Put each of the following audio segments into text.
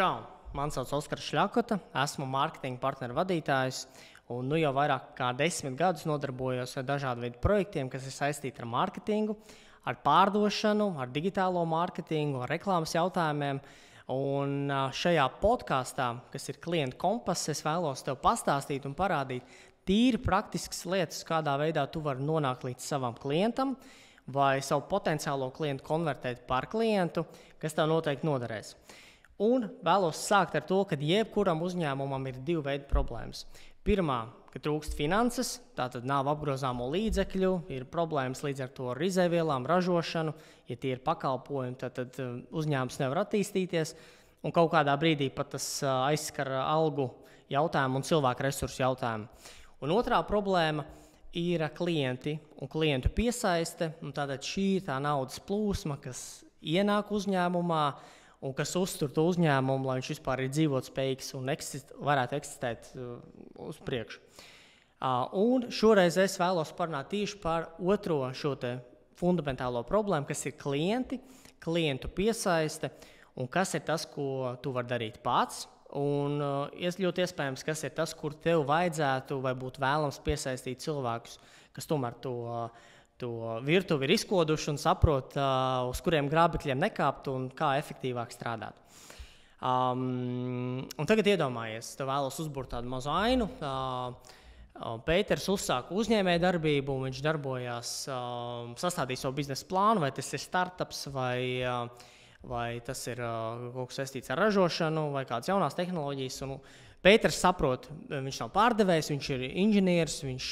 Čau, man sauc Oskars Šļakota, esmu mārketinga partneru vadītājs un jau vairāk kā 10 gadus nodarbojos ar dažādu veidu projektiem, kas ir saistīti ar mārketingu, ar pārdošanu, ar digitālo mārketingu, ar reklāmas jautājumiem. Un šajā podkastā, kas ir klientu kompass, es vēlos tev pastāstīt un parādīt tīri praktiskas lietas, kādā veidā tu vari nonākt līdz savam klientam vai savu potenciālo klientu konvertēt par klientu, kas tev noteikti noderēs. Un vēlos sākt ar to, ka jebkuram uzņēmumam ir divi veidi problēmas. Pirmā, ka trūkst finanses, tātad nav apgrozāmo līdzekļu, ir problēmas līdz ar to ar izēvielām, ražošanu. Ja tie ir pakalpojumi, tad uzņēmums nevar attīstīties. Un kaut kādā brīdī pat tas aizskar algu jautājumu un cilvēku resursu jautājumu. Un otrā problēma ir klienti un klientu piesaiste. Un tātad šī ir tā naudas plūsma, kas ienāk uzņēmumā, un kas uztur to uzņēmumu, lai viņš vispār ir dzīvotspējīgs un varētu eksistēt uz priekšu. Un šoreiz es vēlos parunāt tieši par otro šo te fundamentālo problēmu, kas ir klientu piesaiste, un kas ir tas, ko tu vari darīt pats, un ļoti iespējams, kas ir tas, kur tev vajadzētu vai būtu vēlams piesaistīt cilvēkus, kas tomēr to virtuvi ir izkoduši un saprot, uz kuriem grābekļiem nekāpt un kā efektīvāk strādāt. Un tagad iedomājies, tev vēlos uzburt tādu mazu ainu. Pēters uzsāka uzņēmējdarbību, viņš darbojās, sastādīja savu biznesa plānu, vai tas ir startups, vai tas ir kaut kas saistīts ar ražošanu, vai kādas jaunās tehnoloģijas. Un Pēters saprot, viņš nav pārdevējs, viņš ir inženieris, viņš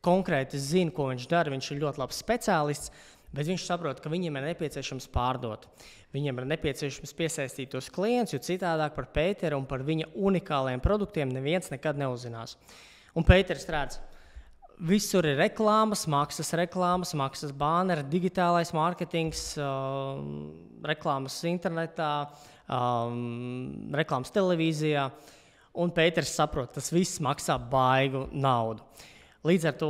konkrēti zina, ko viņš dara, viņš ir ļoti labs speciālists, bet viņš saprot, ka viņiem ir nepieciešams pārdot. Viņiem ir nepieciešams piesaistīt tos klientus, jo citādāk par Pēteru un par viņa unikāliem produktiem neviens nekad neuzzinās. Un Pēters redz, visur ir reklāmas, maksas bāneri, digitālais mārketings, reklāmas internetā, reklāmas televīzijā, un Pēters saprot, tas viss maksā baigu naudu. Līdz ar to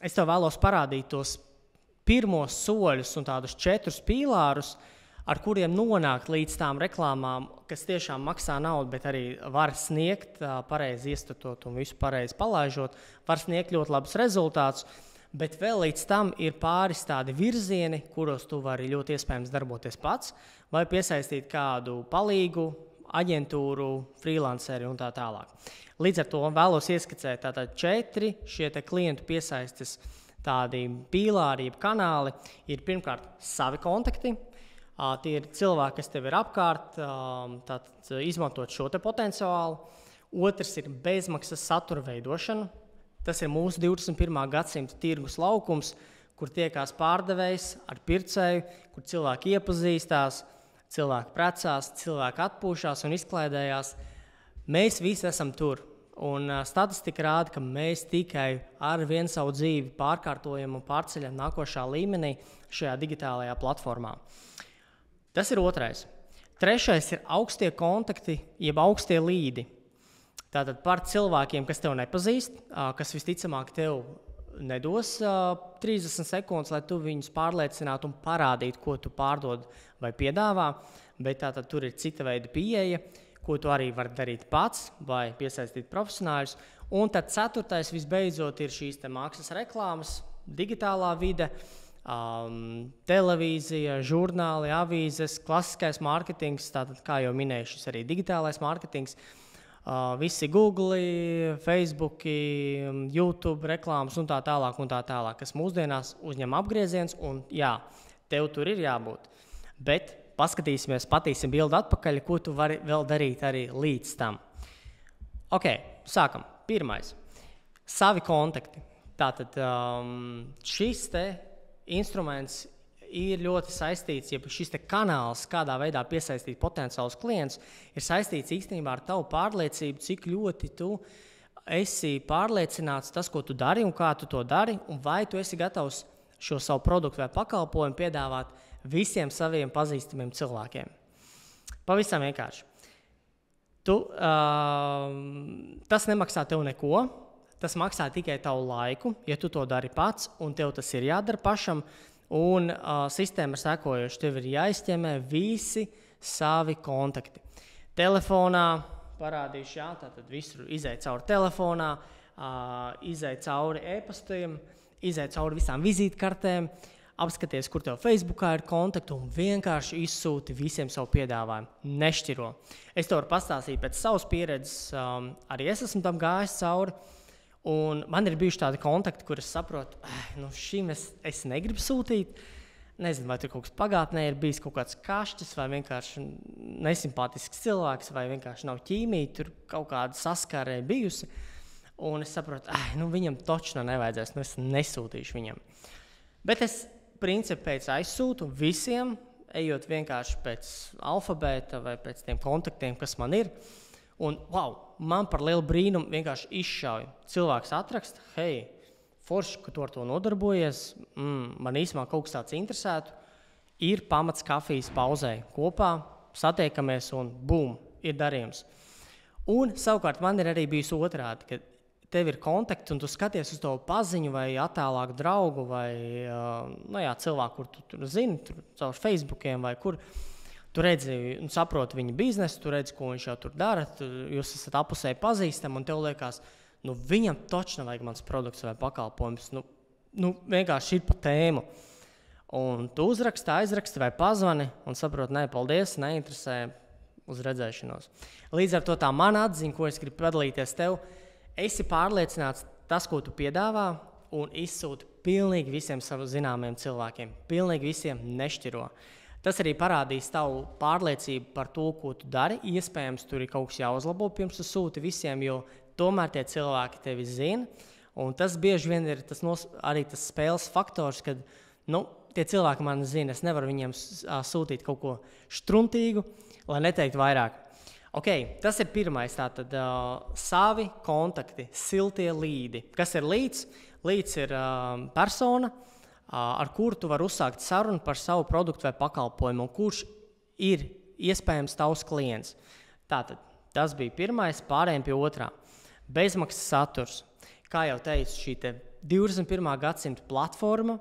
es tev vēlos parādīt tos pirmos soļus un tādus 4 pīlārus, ar kuriem nonākt līdz tām reklāmām, kas tiešām maksā naudu, bet arī var sniegt pareizi iestatot un visu pareizi palaižot, var sniegt ļoti labus rezultātus, bet vēl līdz tam ir pāris tādi virzieni, kuros tu vari ļoti iespējams darboties pats, vai piesaistīt kādu palīgu, aģentūru, freelanceri un tā tālāk. Līdz ar to vēlos ieskicēt tātad 4 šie te klientu piesaistes tādi pīlāri, kanāli. Ir pirmkārt savi kontakti. Tie ir cilvēki, kas tev ir apkārt, tātad izmantot šo te potenciālu. Otrs ir bezmaksas satura veidošana. Tas ir mūsu 21. gadsimta tirgus laukums, kur tiekās pārdevējs ar pircēju, kur cilvēki iepazīstās, cilvēki precās, cilvēki atpūšās un izklaidējās. Mēs visi esam tur, un statistika rāda, ka mēs tikai ar vienu savu dzīvi pārkārtojam un pārceļam nākošā līmenī šajā digitālajā platformā. Tas ir otrais. Trešais ir augstie kontakti, jeb augstie līdi. Tātad par cilvēkiem, kas tev nepazīst, kas visticamāk tev nedos 30 sekundes, lai tu viņus pārliecinātu un parādītu, ko tu pārdod vai piedāvā, bet tātad tur ir cita veida pieeja, ko tu arī vari darīt pats vai piesaistīt profesionāļus. Un tad 4. visbeidzot ir šīs te mākslas reklāmas, digitālā vide, televīzija, žurnāli, avīzes, klasiskais mārketings, tātad, kā jau minēju, šis arī digitālais mārketings, visi Google, Facebook, YouTube reklāmas un tā tālāk, kas mūsdienās uzņem apgrieziens, un jā, tev tur ir jābūt. Bet paskatīsimies, patīsim bildi atpakaļ, ko tu vari vēl darīt arī līdz tam. Ok, sākam. Pirmais. Savi kontakti. Tātad šis te instruments ir ļoti saistīts, ja šis te kanāls, kādā veidā piesaistīt potenciālus klientus, ir saistīts īstenībā ar tavu pārliecību, cik ļoti tu esi pārliecināts tas, ko tu dari un kā tu to dari, un vai tu esi gatavs šo savu produktu vai pakalpojumu piedāvāt visiem saviem pazīstamiem cilvēkiem. Pavisam vienkārši. Tas nemaksā tev neko, tas maksā tikai tavu laiku, ja tu to dari pats, un tev tas ir jādara pašam, un sistēma ir sekojoša. Tev ir jāizķemē visi savi kontakti. Telefonā parādīšu, jā, tātad visur izēj cauri telefonā, izēj cauri e-pastiem, izēj cauri visām vizītkartēm, apskaties, kur tev Facebookā ir kontakti un vienkārši izsūti visiem savu piedāvājumu. Nešķiro. Es to varu pastāstīt pēc savas pieredzes, arī es esmu tam gājis cauri, un man ir bijuši tādi kontakti, kur es saprotu, šim es negribu sūtīt. Nezinu, vai tur kaut kas pagātnē ir bijis kaut kāds kašķis, vai vienkārši nesimpātisks cilvēks, vai vienkārši nav ķīmija, tur kaut kāda saskārē bijusi. Un es saprotu, viņam točno nevajadzēs, es nesūtīšu viņam. Bet es principi pēc aizsūtu visiem, ejot vienkārši pēc alfabēta vai pēc tiem kontaktiem, kas man ir. Un, man par lielu brīnumu vienkārši izšauju. Cilvēks atraksta, hei, forši, ka tu ar to nodarbojies, man īsumā kaut kas tāds interesētu, ir pamats kafijas pauzē kopā, satiekamies un bum, ir darījums. Un savukārt man ir arī bijis otrādi, ka tev ir kontakti un tu skaties uz to paziņu vai attēlāku draugu vai cilvēku, kur tu zini, caur Facebookiem vai kur. Tu redzi un saproti viņa biznesu, tu redzi, ko viņš jau tur dara, jūs esat apusēji pazīstami un tev liekas, viņam točno vajag mans produkts vai pakalpojums. Vienkārši ir pa tēmu. Un tu aizraksti vai pazvani un saproti, paldies, neinteresē, uz redzēšanos. Līdz ar to tā mana atziņa, ko es gribu padalīties tev, esi pārliecināts tas, ko tu piedāvā un izsūti pilnīgi visiem savu zināmiem cilvēkiem. Pilnīgi visiem nešķiro. Tas arī parādīs tavu pārliecību par to, ko tu dari. Iespējams, tur ir kaut kas jāuzlabo, pirms tu sūti visiem, jo tomēr tie cilvēki tevi zina, un tas bieži vien ir arī tas spēles faktors, kad tie cilvēki mani zina, es nevaru viņiem sūtīt kaut ko štruntīgu, lai neteiktu vairāk. Tas ir pirmais, tātad savi kontakti, siltie līdi. Kas ir līds? Līds ir persona, ar kuru tu vari uzsākt sarunu par savu produktu vai pakalpojumu, un kurš ir iespējams tavs klients. Tātad tas bija pirmais, pārējiem pie otrā. Bezmaksas saturs. Kā jau teicu, šī 21. gadsimta platforma,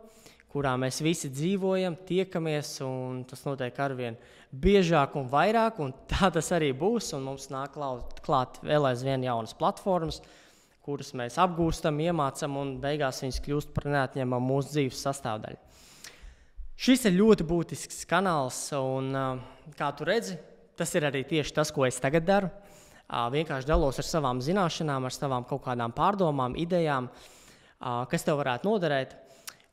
kurā mēs visi dzīvojam, tiekamies, un tas notiek arvien biežāk un vairāk, un tā tas arī būs, un mums nāk klāt vēl aizvien jaunas platformas, kuras mēs apgūstam, iemācam, un beigās viņas kļūst par neatņemamu mūsu dzīves sastāvdaļu. Šis ir ļoti būtisks kanāls, un kā tu redzi, tas ir arī tieši tas, ko es tagad daru. Vienkārši dalos ar savām zināšanām, ar savām kaut kādām pārdomām, idejām, kas tev varētu noderēt.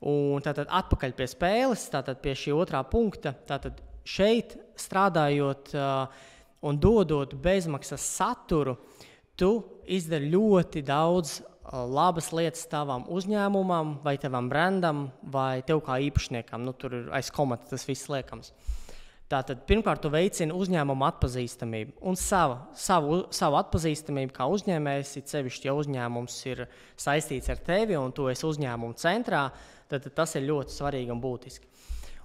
Un tātad atpakaļ pie spēles, tātad pie šī otrā punkta, tātad šeit strādājot un dodot bezmaksas saturu, tu izdari ļoti daudz labas lietas tavam uzņēmumam vai tavam brandam vai tev kā īpašniekam. Tur ir aiz komata tas viss liekams. Tātad, pirmkārt, tu veicini uzņēmumu atpazīstamību un savu atpazīstamību kā uzņēmējs, it sevišķi, ja uzņēmums ir saistīts ar tevi un tu esi uzņēmuma centrā, tad tas ir ļoti svarīgi un būtiski.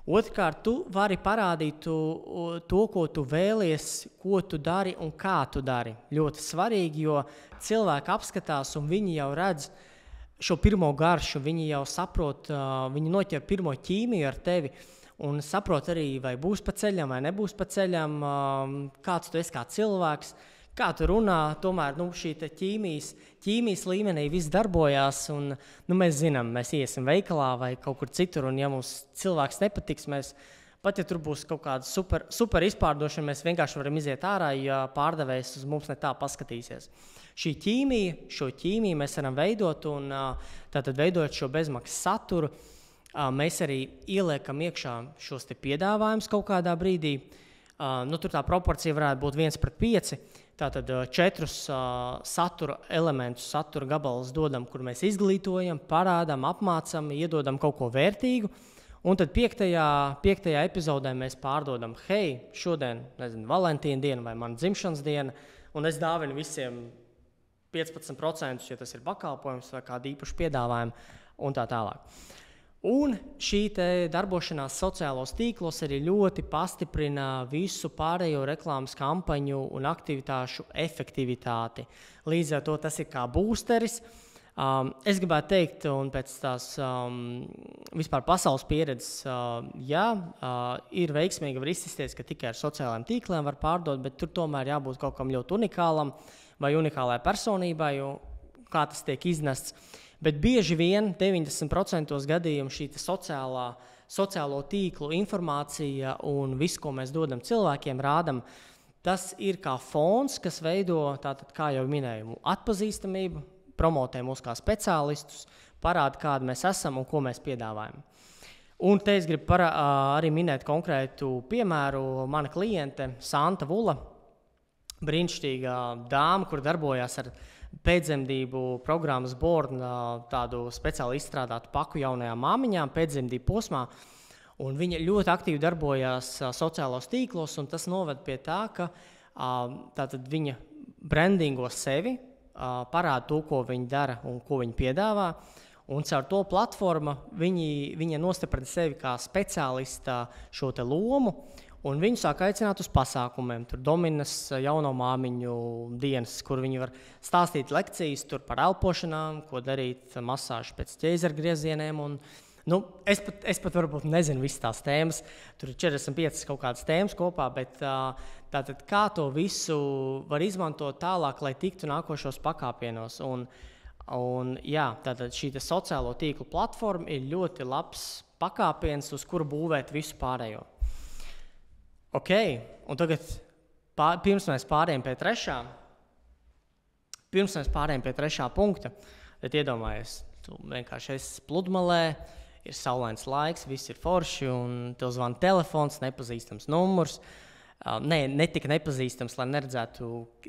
Otrkārt, tu vari parādīt to, ko tu vēlies, ko tu dari un kā tu dari. Ļoti svarīgi, jo cilvēki apskatās un viņi jau redz šo pirmo garšu, viņi jau saprot, viņi noķer pirmo ķīmiju ar tevi, un saprot arī, vai būs pa ceļam, vai nebūs pa ceļam, kāds tu esi kā cilvēks, kā tu runā. Tomēr šī ķīmijas līmenī viss darbojās, un mēs zinām, mēs iesim veikalā vai kaut kur citur, un ja mums cilvēks nepatiks, mēs, pat ja tur būs kaut kāda super izpārdošana, mēs vienkārši varam iziet ārā, ja pārdevējs uz mums ne tā paskatīsies. Šo ķīmiju mēs varam veidot, un tātad veidojot šo bezmaksas saturu, mēs arī ieliekam iekšā šos te piedāvājumus kaut kādā brīdī. Tur tā proporcija varētu būt 1:5. Tātad 4 satura elementus, satura gabalus dodam, kur mēs izglītojam, parādām, apmācam, iedodam kaut ko vērtīgu. Un tad 5. epizodē mēs pārdodam, hei, šodien, Valentīna diena vai mana dzimšanas diena, un es dāvinu visiem 15%, ja tas ir pakalpojums vai kādu īpašu piedāvājumu un tā tālāk. Un šī darbošanās sociālos tīklos arī ļoti pastiprina visu pārējo reklāmas kampaņu un aktivitāšu efektivitāti. Līdz ar to tas ir kā būsteris, Es gribētu teikt, un pēc tās vispār pasaules pieredzes, ir veiksmīgi, var izsisties, ka tikai ar sociālajiem tīkliem var pārdot, bet tur tomēr jābūt kaut kam ļoti unikālam vai unikālai personībai, kā tas tiek iznests. Bet bieži vien 90% gadījumu šī sociālo tīklu informācija un visu, ko mēs dodam cilvēkiem, rādam, tas ir kā fons, kas veido, tātad, kā jau minēju, atpazīstamību, promotē mūs kā speciālistus, parāda, kādi mēs esam un ko mēs piedāvājam. Un te es gribu arī minēt konkrētu piemēru. Mana kliente Santa Vula, brīnišķīga dāma, kur darbojās ar pēcdzemdību programmas Born, tādu speciāli izstrādātu paku jaunajām māmiņām pēcdzemdību posmā. Un viņa ļoti aktīvi darbojās sociālos tīklos, un tas noved pie tā, ka tātad viņa brandingo sevi, parāda to, ko viņi dara un ko viņi piedāvā. Un caur to platformu viņa nostiprina sevi kā speciālista šo te lomu, un viņu sāk aicināt uz pasākumiem. Tur Dominas jauno māmiņu dienas, kur viņi var stāstīt lekcijas tur par elpošanām, ko darīt masāžu pēc ķēzargriezieniem. Es pat varbūt nezinu visas tās tēmas, tur ir 45 kaut kādas tēmas kopā, bet tātad kā to visu var izmantot tālāk, lai tiktu nākošos pakāpienos. Tātad šī sociālo tīklu platforma ir ļoti labs pakāpiens, uz kuru būvēt visu pārējo. Ok, un tagad pirms mēs pārējām pie trešā punkta, tad iedomājies, tu vienkārši esi pludmalē, ir saulains laiks, viss ir forši, un tev zvana telefons, nepazīstams numurs. Ne tik nepazīstams, lai neredzētu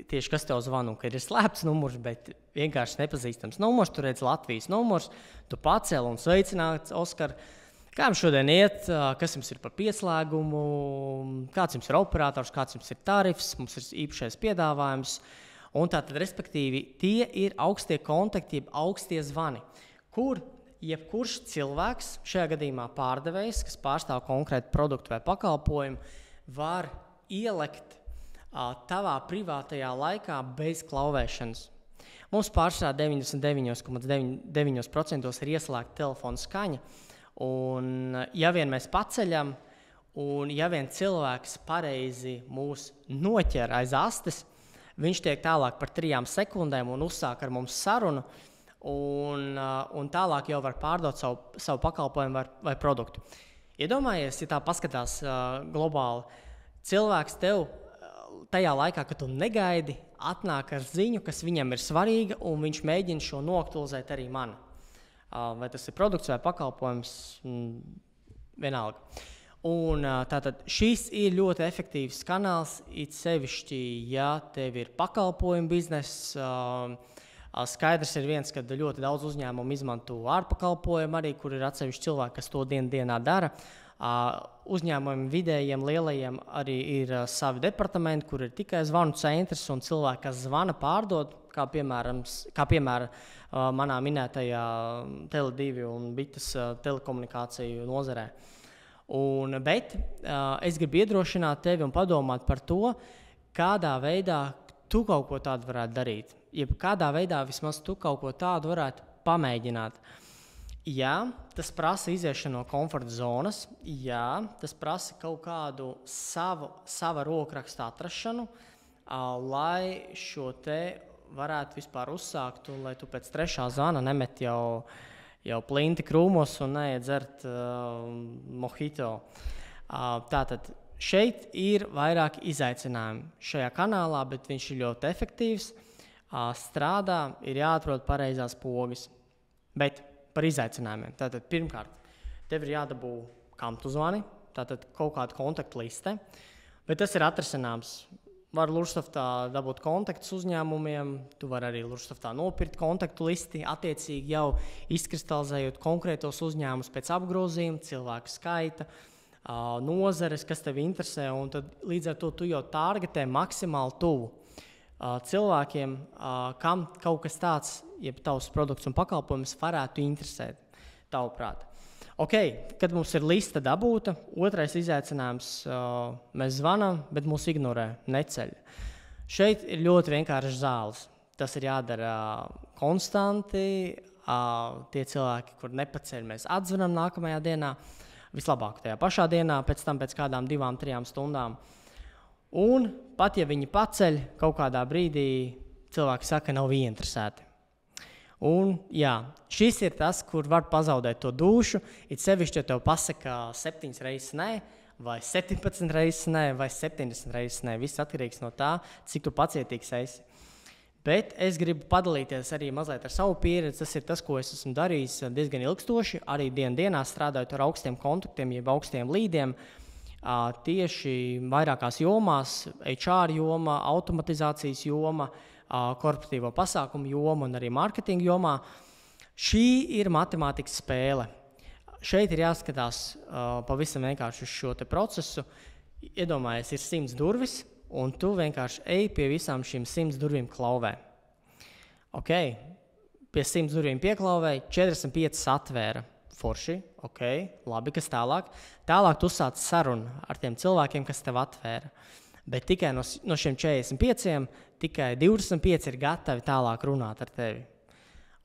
tieši, kas tev zvana, un ka ir slēpts numurs, bet vienkārši nepazīstams numurs. Tu redz Latvijas numurs, tu pacēl un sveicināts, Oskar. Kā jums šodien iet, kas jums ir par pieslēgumu, kāds jums ir operators, kāds jums ir tarifs, mums ir īpašais piedāvājums. Un tātad, respektīvi, tie ir augstie kontakti, augstie zvani, kur jebkurš cilvēks, šajā gadījumā pārdevējs, kas pārstāv konkrētu produktu vai pakalpojumu, var ielikt tavā privātajā laikā bez klauvēšanas. Mums pārsvarā 99,9% ir ieslēgta telefona skaņa, un ja vien mēs paceļam, un ja vien cilvēks pareizi mūs noķer aiz astes, viņš tiek tālāk par 3 sekundēm un uzsāk ar mums sarunu, un tālāk jau var pārdot savu pakalpojumu vai produktu. Iedomājies, ja tā paskatās globāli, cilvēks tev tajā laikā, kad tu negaidi, atnāk ar ziņu, kas viņam ir svarīga, un viņš mēģina šo noaktualizēt arī man. Vai tas ir produkts vai pakalpojums, vienalga. Un tātad šis ir ļoti efektīvs kanāls, it sevišķi, ja tev ir pakalpojumu bizness. Skaidrs ir viens, ka ļoti daudz uzņēmumu izmanto ārpakalpojumu arī, kur ir atsevišķi cilvēki, kas to dienā dara. Uzņēmumiem vidējiem, lielajiem arī ir savi departamenti, kur ir tikai zvanu centrs un cilvēki, kas zvana pārdod, kā piemēram manā minētajā Tele2 un Bitas telekomunikāciju nozarē. Bet es gribu iedrošināt tevi un padomāt par to, kādā veidā tu kaut ko tādu varētu darīt. Jeb kādā veidā vismaz tu kaut ko tādu varētu pamēģināt. Jā, tas prasa iziešanu no komforta zonas, jā, tas prasa kaut kādu sava rokraksta atrašanu, lai šo te varētu vispār uzsākt un lai tu pēc 3. zvana nemet jau plinti krūmos un neiet dzert mojito. Tātad šeit ir vairāk izaicinājumu šajā kanālā, bet viņš ir ļoti efektīvs. Strādā, ir jāatrod pareizās pogas. Bet par izaicinājumiem. Tātad pirmkārt, tev ir jādabū, kam tu zvani, tātad kaut kāda kontaktu liste, bet tas ir atrisināms. Var Lurstoftā dabūt kontaktus uzņēmumiem, tu vari arī Lurstoftā nopirkt kontaktu listi, attiecīgi jau izkristalizējot konkrētos uzņēmumus pēc apgrozījuma, cilvēku skaita, nozares, kas tevi interesē, un tad līdz ar to tu jau targetē maksimāli tuvu cilvēkiem, kam kaut kas tāds, jeb tavs produkts un pakalpojums varētu interesēt, tavuprāt. Ok, kad mums ir lista dabūta, otrais izaicinājums, mēs zvanām, bet mūs ignorē, neceļ. Šeit ir ļoti vienkārši zāles. tas ir jādara konstanti. Tie cilvēki, kur nepaceļ, mēs atzvanam nākamajā dienā, vislabāk tajā pašā dienā, pēc tam pēc kādām 2-3 stundām. Un pat ja viņi paceļ, kaut kādā brīdī cilvēki saka, nav ieinteresēti. Un jā, šis ir tas, kur var pazaudēt to dušu, it sevišķi, ja tev pasaka 7 reizes nē, vai 17 reizes nē, vai 70 reizes nē. Viss atkarīgs no tā, cik tu pacietīgs esi. Bet es gribu padalīties arī mazliet ar savu pieredzi. Tas ir tas, ko es esmu darījis diezgan ilgstoši, arī dienā strādājot ar augstiem kontaktiem, jeb augstiem līdiem, tieši vairākās jomās, HR joma, automatizācijas joma, korporatīvo pasākumu joma un arī mārketinga jomā. Šī ir matemātikas spēle. Šeit ir jāskatās pavisam vienkārši uz šo te procesu. Iedomājies, ir 100 durvis, un tu vienkārši ej pie visām šīm 100 durvīm klauvē. Ok, pie 100 durvīm pieklauvēji, 45 atvēra. Forši, ok, labi, kas tālāk? Tālāk tu sāc sarunu ar tiem cilvēkiem, kas tev atvēra. Bet tikai no šiem 45, tikai 25 ir gatavi tālāk runāt ar tevi.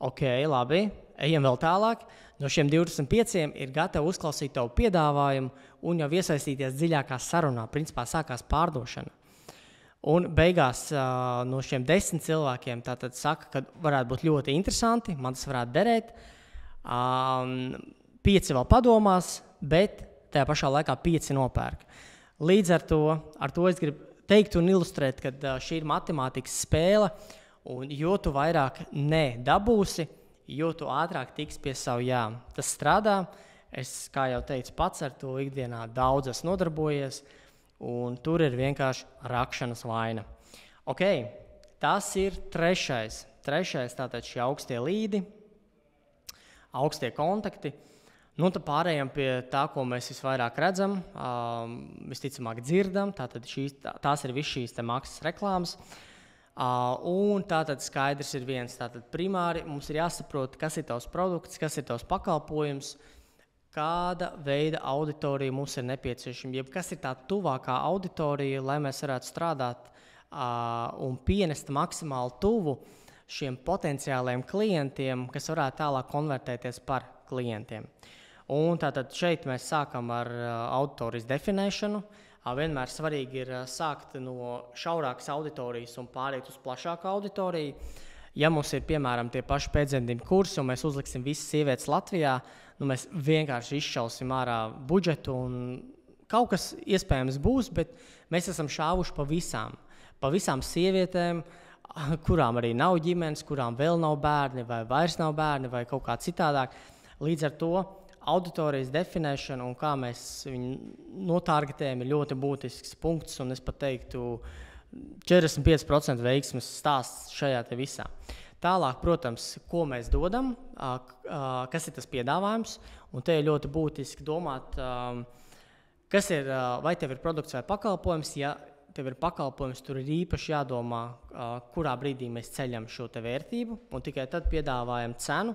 Ok, labi, ejam vēl tālāk. No šiem 25 ir gatavi uzklausīt tavu piedāvājumu un jau iesaistīties dziļākā sarunā. Principā sākās pārdošana. Un beigās no šiem 10 cilvēkiem tātad saka, ka varētu būt ļoti interesanti, man tas varētu derēt. 5 vēl padomās, bet tajā pašā laikā 5 nopērk. Līdz ar to es gribu teikt un ilustrēt, ka šī ir matemātikas spēle, un jo tu vairāk nedabūsi, jo tu ātrāk tiks pie savu jā. Tas strādā, es, kā jau teicu, pats ar to ikdienā daudz esmu nodarbojies, un tur ir vienkārši rakšanas vaina. Ok, tas ir trešais. Tātad šie augstie līdi, augstie kontakti. Nu, tad pārējām pie tā, ko mēs visvairāk redzam, visticamāk dzirdam. Tātad tās ir viss šīs te maksas reklāmas. Un tātad skaidrs ir viens. Tātad primāri mums ir jāsaprot, kas ir tavs produkts, kas ir tavs pakalpojums, kāda veida auditorija mums ir nepieciešama, jeb kas ir tā tuvākā auditorija, lai mēs varētu strādāt un pienest maksimāli tuvu šiem potenciāliem klientiem, kas varētu tālāk konvertēties par klientiem. Un tātad šeit mēs sākam ar auditorijas definēšanu. Vienmēr svarīgi ir sākt no šaurākas auditorijas un pāriet uz plašāku auditoriju. Ja mums ir, piemēram, tie paši pēcdzemdību kursi un mēs uzliksim visas sievietes Latvijā, mēs vienkārši izšausim ārā budžetu un kaut kas iespējams būs, bet mēs esam šāvuši pa visām sievietēm, kurām arī nav ģimenes, kurām vēl nav bērni vai vairs nav bērni vai kaut kā citādāk. Līdz ar to auditorijas definēšana un kā mēs viņu notargetējam ir ļoti būtisks punkts, un es pat teiktu 45% veiksmes stāsts šajā te visā. Tālāk, protams, ko mēs dodam, kas ir tas piedāvājums, un te ir ļoti būtiski domāt, kas ir, vai tev ir produkts vai pakalpojums. Ja tev ir pakalpojums, tur ir īpaši jādomā, kurā brīdī mēs ceļam šo te vērtību, un tikai tad piedāvājam cenu,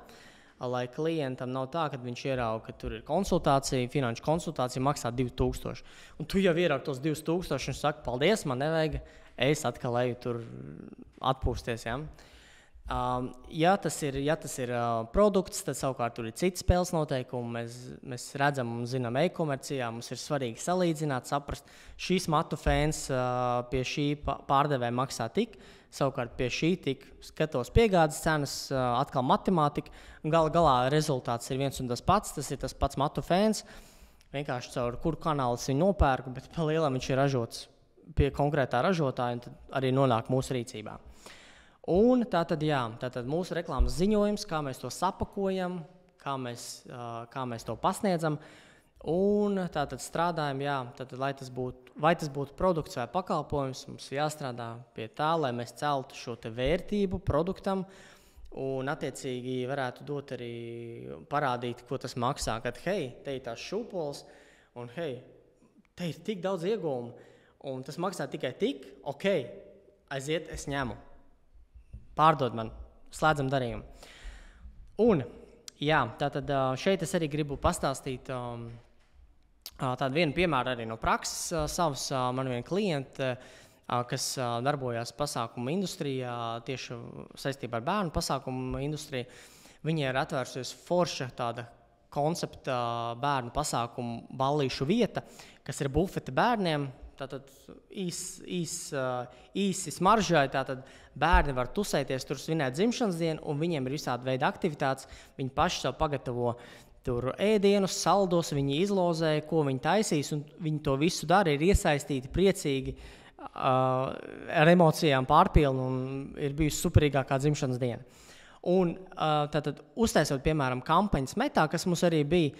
lai klientam nav tā, ka viņš ierauga, ka tur ir konsultācija, finanšu konsultācija maksā 2000. Un tu jau ieraugi tos 2000 un saka, paldies, man nevajag, es atkal eju tur atpūsties. Ja? Ja tas ir produkts, tad savukārt tur ir cits spēles noteikumi. Mēs redzam un zinām e-komercijā, mums ir svarīgi salīdzināt, saprast, šīs matu fēns pie šī pārdevēja maksā tik, savukārt pie šī tik, skatos piegādes cenas, atkal matemātika, galā rezultāts ir viens un tas ir tas pats matu fēns, vienkārši caur kuru kanālu viņu nopērku, bet pa lielam viņš ir ražots pie konkrētā ražotāja, un tad arī nonāk mūsu rīcībā. Un tātad mūsu reklāmas ziņojums, kā mēs to sapakojam, kā mēs to pasniedzam, un tātad strādājam, tātad, vai tas būtu produkts vai pakalpojums, mums jāstrādā pie tā, lai mēs celtu šo te vērtību produktam, un attiecīgi varētu dot arī parādīt, ko tas maksā, kad, hei, te ir tās šūpols, un hei, te ir tik daudz ieguvumu, un tas maksā tikai tik, ok, aiziet, es ņemu. Pārdod man, slēdzam darījumu. Un, tātad šeit es arī gribu pastāstīt tādu vienu piemēru arī no prakses savas. Man viena kliente kas darbojās pasākumu industrijā, tieši saistībā ar bērnu pasākumu industriju. Viņai ir atvērsies forša tāda koncepta bērnu pasākumu ballīšu vieta, kas ir bufete bērniem. Tātad īsi smaržai, tātad bērni var tusēties, tur svinēt dzimšanas dienu, un viņiem ir visādi veidi aktivitātes. Viņi paši sev pagatavo tur ēdienus, saldos, viņi izlozē, ko viņi taisīs, un viņi to visu dara, ir iesaistīti, priecīgi, ar emocijām pārpilni, un ir bijusi superīgākā dzimšanas diena. Un tātad uztaisot, piemēram, kampaņas metā, kas mums arī bija,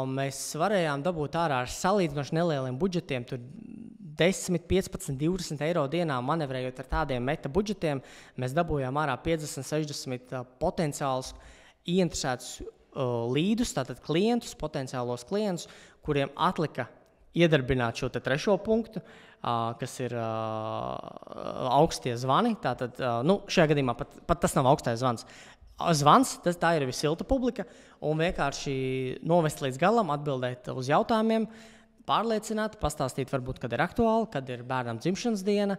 mēs varējām dabūt ārā ar salīdzinoši nelieliem budžetiem, tur 10, 15, 20 eiro dienā manevrējot ar tādiem meta budžetiem, mēs dabūjām ārā 50, 60 potenciālus ieinteresētus līdus, tātad klientus, potenciālos klientus, kuriem atlika iedarbināt šo trešo punktu, kas ir augstie zvani. Tātad, šajā gadījumā pat tas nav augstais zvans. Zvans, tā ir silta publika, un vienkārši novest līdz galam, atbildēt uz jautājumiem, pārliecināt, pastāstīt, varbūt, kad ir aktuāli, kad ir bērnam dzimšanas diena,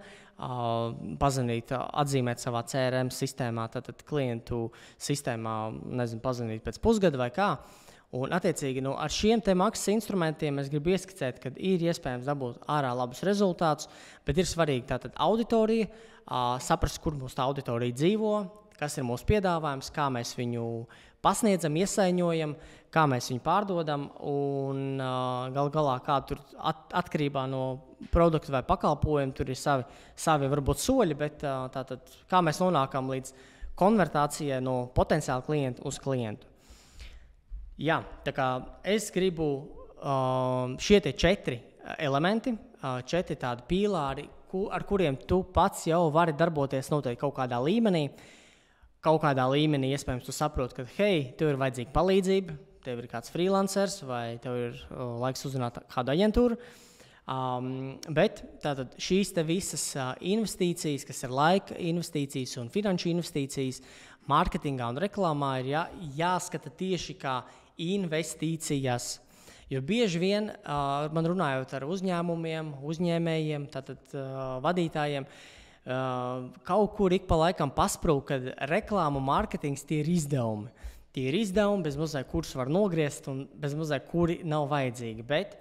pazvanīt, atzīmēt savā CRM sistēmā, tātad klientu sistēmā, pazvanīt pēc pusgada vai kā. Un, attiecīgi, ar šiem te maksas instrumentiem es gribu ieskicēt, ka ir iespējams dabūt ārā labus rezultātus, bet ir svarīgi tātad auditorija, saprast, kur mūsu auditorija dzīvo, kas ir mūsu piedāvājums, kā mēs viņu pasniedzam, iesaiņojam, kā mēs viņu pārdodam, un gal galā, kā tur atkarībā no produktu vai pakalpojumu, tur ir savi varbūt soļi, bet tātad, kā mēs nonākam līdz konvertācijai no potenciāla klienta uz klientu. Jā, tā kā es gribu šie te 4 elementi, 4 tādi pīlāri, ar kuriem tu pats jau vari darboties noteikti kaut kādā līmenī. Kaut kādā līmenī iespējams tu saproti, ka hei, tev ir vajadzīga palīdzība, tev ir kāds freelancers vai tev ir laiks uzrunāt kādu aģentūru. Bet tātad šīs te visas investīcijas, kas ir laika investīcijas un finanšu investīcijas, mārketingā un reklāmā ir jāskata tieši kā investīcijas. Jo bieži vien, man runājot ar uzņēmumiem, uzņēmējiem, tātad vadītājiem, kaut kur ik pa laikam pasprūk, kad reklāmu mārketings tie ir izdevumi. Tie ir izdevumi, bez mazliet kurus var nogriezt un bez mazliet kuri nav vajadzīgi. Bet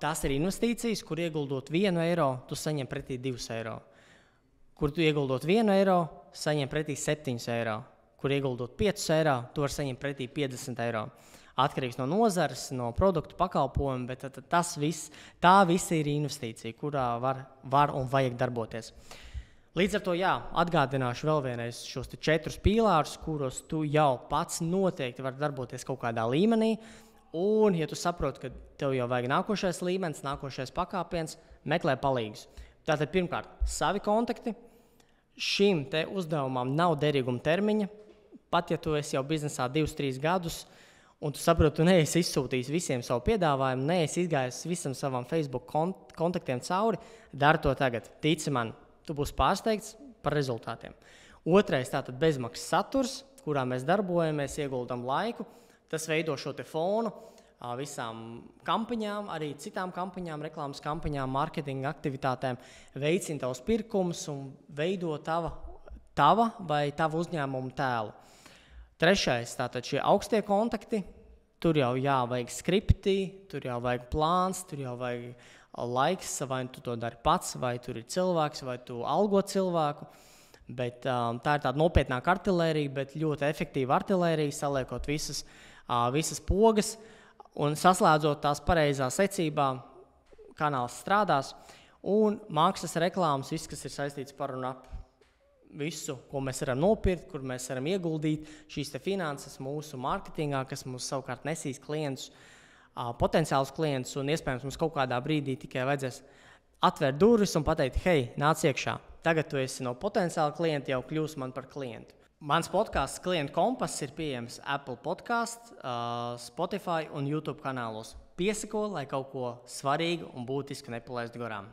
tās ir investīcijas, kur ieguldot 1 eiro, tu saņem pretī 2 eiro. Kur tu ieguldot 1 eiro, saņem pretī 7 eiro. Kur ieguldot 5 eiro, tu var saņemt pretī 50 eiro. Atkarīgs no nozares, no produktu pakalpojumu, bet tā visa ir investīcija, kurā var un vajag darboties. Līdz ar to, atgādināšu vēl vienreiz šos 4 pīlārus, kuros tu jau pats noteikti var darboties kaut kādā līmenī, un, ja tu saproti, ka tev jau vajag nākošais līmenis, nākošais pakāpiens, meklē palīgus. Tātad, pirmkārt, savi kontakti. Šim te uzdevumam nav derīguma termiņa, pat ja tu esi jau biznesā 2-3 gadus, un tu saproti, tu neesi izsūtījis visiem savu piedāvājumu, neesi izgājis visam savam Facebook kontaktiem cauri, dari to tagad. Tici man, tu būsi pārsteigts par rezultātiem. Otrais, tātad bezmaksas saturs, kurā mēs darbojamies, ieguldam laiku. Tas veido šo te fonu visām kampaņām, arī citām kampaņām, reklāmas kampaņām, mārketinga aktivitātēm, veicina tavus pirkumus un veido tava vai tava uzņēmuma tēlu. Trešais, tātad šie augstie kontakti, tur jau vajag skripti, tur jau vajag plāns, tur jau vajag laiks, vai tu to dari pats, vai tur ir cilvēks, vai tu algo cilvēku. Bet tā ir tāda nopietnāka artilērija, bet ļoti efektīva artilērija, saliekot visas pogas un saslēdzot tās pareizā secībā, kanāls strādās, un mākslas reklāmas, viss, kas ir saistīts par un ap visu, ko mēs varam nopirkt, kur mēs varam ieguldīt šīs te finanses mūsu mārketingā, kas mums savukārt nesīs klientus, potenciālus klientus, un iespējams mums kaut kādā brīdī tikai vajadzēs atvērt durvis un pateikt, hei, nāc iekšā. Tagad tu esi no potenciāla klienta, jau kļūsi man par klientu. Mans podcasts Klientu kompass ir pieejams Apple Podcast, Spotify un YouTube kanālos. Piesako, lai kaut ko svarīgu un būtisku nepalaistu garām.